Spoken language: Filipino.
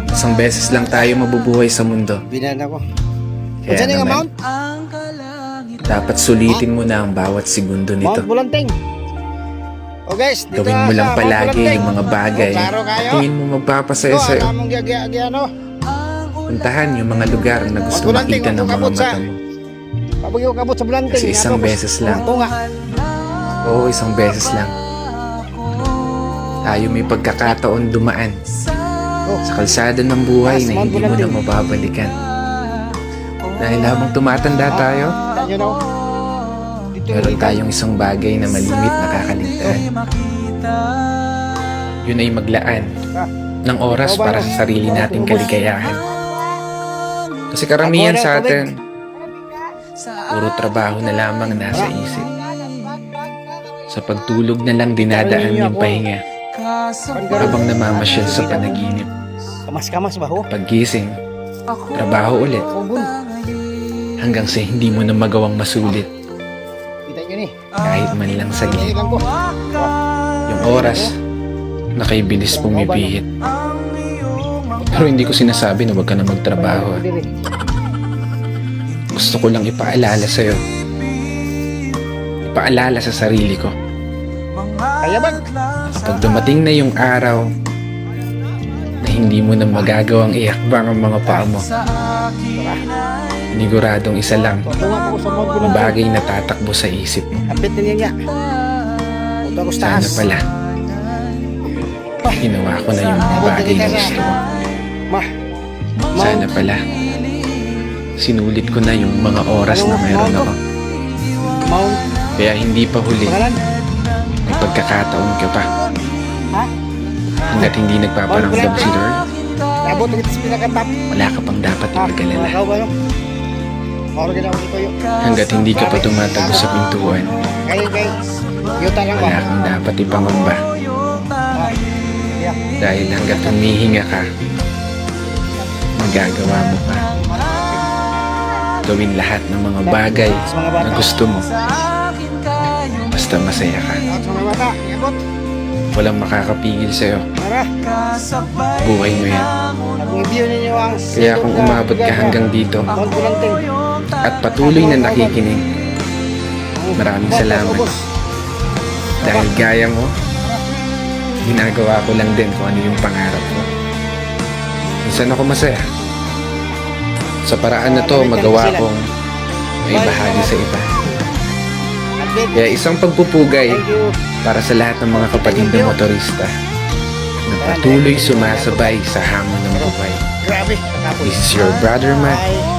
Isang beses lang tayo mabubuhay sa mundo. Binan ako. Kaya Saan yung naman, amount? dapat sulitin mo na ang bawat segundo nito. Mount Bulanting. O guys, dito Gawin mo na lang sa Mount palagi Bulanting. yung mga bagay O, klaro kayo. tingin mo magpapasaya Ito, sa'yo. alamong gagaya, ano? Puntahan yung mga lugar na gusto Mount Bulanting, makita ng mga kabot sa- mata mo. Pabagyo kabot sa Bulanting. Kasi isang beses lang. Ito nga. Oo, isang beses lang. Tayo may pagkakataon dumaan Oh, sa kalsada ng buhay Mas na Mount hindi mo na Bulanting. mababalikan. Dahil habang tumatanda tayo, Saan yun ako? Dito meron yung tayong isang bagay na malimit na kakaligtaan. Yun ay maglaan ng oras para sa sarili nating kaligayahan. Kasi karamihan sa atin, puro trabaho na lamang nasa isip. Sa pagtulog na lang dinadaan yung pahinga habang namamasyal sa panaginip. Kamas-kamas ba ho? Paggising, trabaho ulit Ogun. hanggang sa hindi mo na magawang masulit Kita nyo ni. kahit man lang saglit. Ilan ko. Yung oras, nakaibilis pumipihit. Pero hindi ko sinasabi na huwag ka na magtrabaho. Gusto ko lang ipaalala sa'yo. Ipaalala sa sarili ko. Kaya ba? Kapag dumating na yung araw na hindi mo na magagawang iakbang ang mga paa mo, niguradong isa lang Tunga ko sa Mount ang Bulanting. bagay na tatakbo sa isip mo. Kapit na niya. Punta ko sa Sana taas. pala, ginawa ko na yung mga bagay na gusto mo. Ma. Sana pala, sinulit ko na yung mga oras na meron ako. Mount. Kaya hindi pa huli, Pangalan? may pagkakataon ka pa. Ha? Hanggat hindi nagpaparamdam si Lord, Abot na kita sa pinakatap. wala ka pang dapat ipag-alala. Ikaw ba no? Moro ginawa ko yun. Hanggat hindi ka pa tumatago sa pintuan, Kaya. Yuta lang ba? wala kang dapat ipangamba. Yeah. Dahil hanggat humihinga ka, magagawa mo pa. Gawin lahat ng mga bagay na gusto mo. Basta masaya ka. At sa mga bata, ikot. Walang makakapigil sa'yo. Tara. Buhay mo yan. Nag-review ninyo ang Kaya kung umabot ka hanggang dito Mount Bulanting. at patuloy na nakikinig, maraming salamat. Dahil gaya mo, ginagawa ko lang din kung ano yung pangarap mo. Minsan ako masaya. Sa paraan na to, magawa kong may bahagi sa iba. Kaya isang pagpupugay Thank you. para sa lahat ng mga kapatid na motorista na patuloy sumasabay sa hamon ng buhay. Grabe. This is your brother Matt, Bye.